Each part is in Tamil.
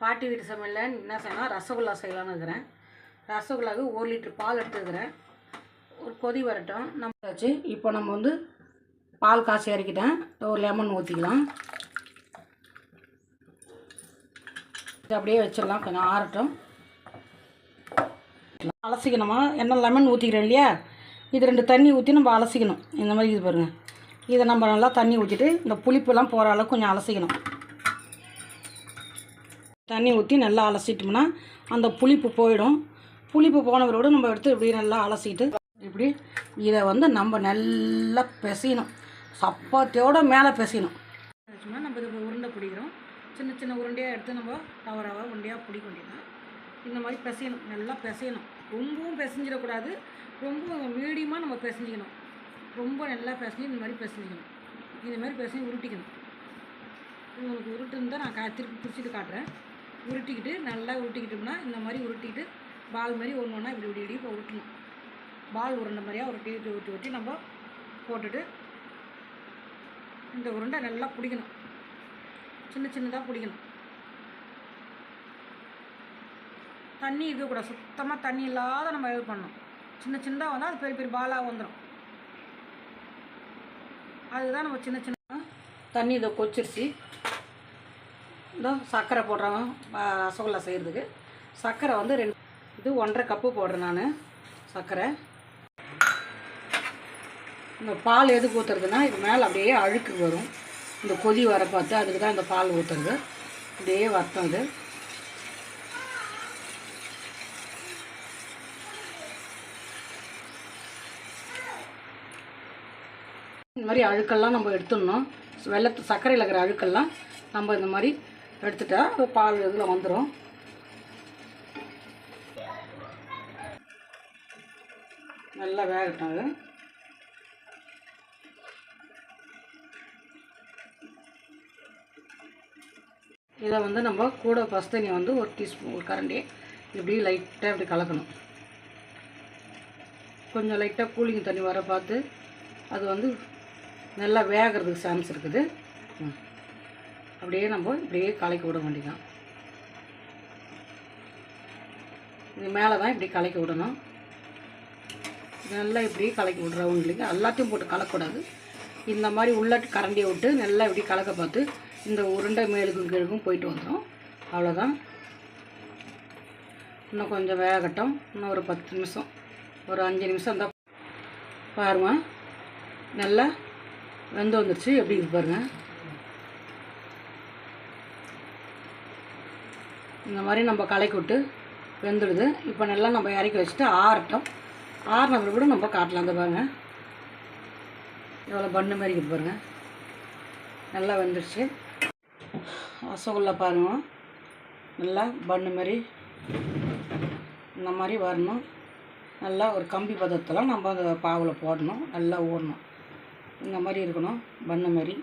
பாட்டி வீட்டு சமையலில் என்ன செய்யலாம், ரசகுல்லா செய்யலான்னு இருக்கிறேன். ரசகுல்லாவுக்கு 1 லிட்டர் பால் எடுத்துக்கிறேன். ஒரு கொதி வரட்டும். நம்ம வச்சு இப்போ நம்ம வந்து பால் காய்ச்சி இறக்கிட்டேன். ஒரு லெமன் ஊற்றிக்கலாம். அப்படியே வச்சிடலாம், கொஞ்சம் ஆறட்டும். அலசிக்கணுமா, என்ன லெமன் ஊற்றிக்கிறேன் இல்லையா, இது 2 தண்ணி ஊற்றி நம்ம அலசிக்கணும். இந்த மாதிரி இது பாருங்கள். இதை நம்ம நல்லா தண்ணி ஊற்றிட்டு இந்த புளிப்பெல்லாம் போகிற அளவுக்கு கொஞ்சம் அலசிக்கணும். தண்ணி ஊற்றி நல்லா அலசிட்டோம்னா அந்த புளிப்பு போயிடும். புளிப்பு போனவரோடு நம்ம எடுத்து இப்படி நல்லா அலசிட்டு இப்படி இதை வந்து நம்ம நல்லா பிசையணும். சப்பாத்தியோடு மேலே பிசையணும். நம்ம இது உருண்டை பிடிக்கிறோம். சின்ன சின்ன உருண்டையாக எடுத்து நம்ம ரவ உருண்டையாக பிடிக்க வேண்டியதான். இந்த மாதிரி பிசையணும், நல்லா பிசையணும். ரொம்பவும் பிசைஞ்சிடக்கூடாது, ரொம்ப மீடியமாக நம்ம பிசைஞ்சிக்கணும். ரொம்ப நல்லா பிசைஞ்சு இந்த மாதிரி பிசைஞ்சிக்கணும். இந்த மாதிரி பிசைஞ்சு உருட்டிக்கணும். உங்களுக்கு உருட்டுன்னு தான் நான் திருப்பி பிடிச்சிட்டு காட்டுறேன். உருட்டிக்கிட்டு நல்லா உருட்டிக்கிட்டோம்னா இந்த மாதிரி உருட்டிக்கிட்டு பால் மாதிரி ஒன்று ஒன்றா இப்படி இப்போ உருட்டணும். பால் உருண்டை மாதிரியாக ஊட்டி நம்ம போட்டுட்டு இந்த உருண்டை நல்லா பிடிக்கணும். சின்ன சின்னதாக பிடிக்கணும். தண்ணி இருக்கக்கூடாது, சுத்தமாக தண்ணி இல்லாத நம்ம இது பண்ணணும். சின்ன சின்னதாக வந்தால் அது பெரிய பெரிய பாலாக வந்துடும். அதுதான் நம்ம சின்ன சின்ன தண்ணி இதை கொச்சிருச்சு. இந்த சர்க்கரை போடுறோம் ரசகுல்லா செய்கிறதுக்கு. சர்க்கரை வந்து இது 1.5 கப்பு போடுறேன் நான் சர்க்கரை. இந்த பால் எதுக்கு ஊற்றுறதுன்னா இது மேலே அப்படியே அழுக்கு வரும். இந்த கொதி வர பார்த்து அதுக்கு தான் இந்த பால் ஊற்றுறது. அப்படியே வர்த்தம் இது. இந்த மாதிரி அழுக்கெல்லாம் நம்ம எடுத்துடணும். சர்க்கரையில் இருக்கிற அழுக்கெல்லாம் நம்ம இந்த மாதிரி எடுத்துட்டா பால் இதில் வந்துடும். நல்லா வேகட்டும் அது. இதை வந்து நம்ம கூட பஸ்தண்ணி வந்து 1 டீஸ்பூன், ஒரு கரண்டி இப்படி லைட்டாக இப்படி கலக்கணும். கொஞ்சம் லைட்டாக கூலிங் தண்ணி வர பார்த்து அது வந்து நல்லா வேகிறதுக்கு சான்ஸ் இருக்குது. அப்படியே நம்ம இப்படியே கலக்கி விட வேண்டியதான். இது மேலே தான் இப்படி கலக்கி விடணும். நல்லா இப்படி கலக்கி விட்றவங்களுக்கு எல்லாத்தையும் போட்டு கலக்கக்கூடாது. இந்த மாதிரி உள்ளாட்டு கரண்டியை விட்டு நல்லா இப்படி கலக்க பார்த்து இந்த உருண்டை மேலுக்கும் கீழுக்கும் போயிட்டு வந்துடும். அவ்வளோதான். இன்னும் கொஞ்சம் வேகட்டும். இன்னும் ஒரு 10 நிமிஷம், ஒரு 5 நிமிஷம் இருந்தால் பாருங்கள். நல்லா வெந்து வந்துடுச்சு. எப்படி இது பாருங்கள். இந்த மாதிரி நம்ம கலக்கி விட்டு வெந்துடுது. இப்போ நல்லா நம்ம இறக்கி வச்சுட்டு ஆறட்டும். ஆறினப்பறம் கூட நம்ம காட்டலாம். அந்த பாருங்கள் எவ்வளோ பண்ணு மாதிரி இருக்குது பாருங்கள். நல்லா வெந்துடுச்சு. ரசகுல்லா பாருங்க, நல்லா பண்ணு மாதிரி இந்த மாதிரி வரணும். நல்லா ஒரு கம்பி பதத்தெல்லாம் நம்ம அந்த பாவில் போடணும். நல்லா ஊறணும். இந்த மாதிரி இருக்கணும் பண்ணு மாதிரி.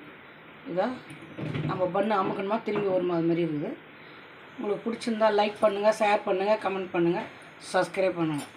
இதை நம்ம பண்ணு அமுக்கணுமா திரும்பி வருமா அது மாதிரி இருக்குது. உங்களுக்கு பிடிச்சிருந்தா லைக் பண்ணுங்கள், ஷேர் பண்ணுங்கள், கமெண்ட் பண்ணுங்கள், சப்ஸ்கிரைப் பண்ணுங்கள்.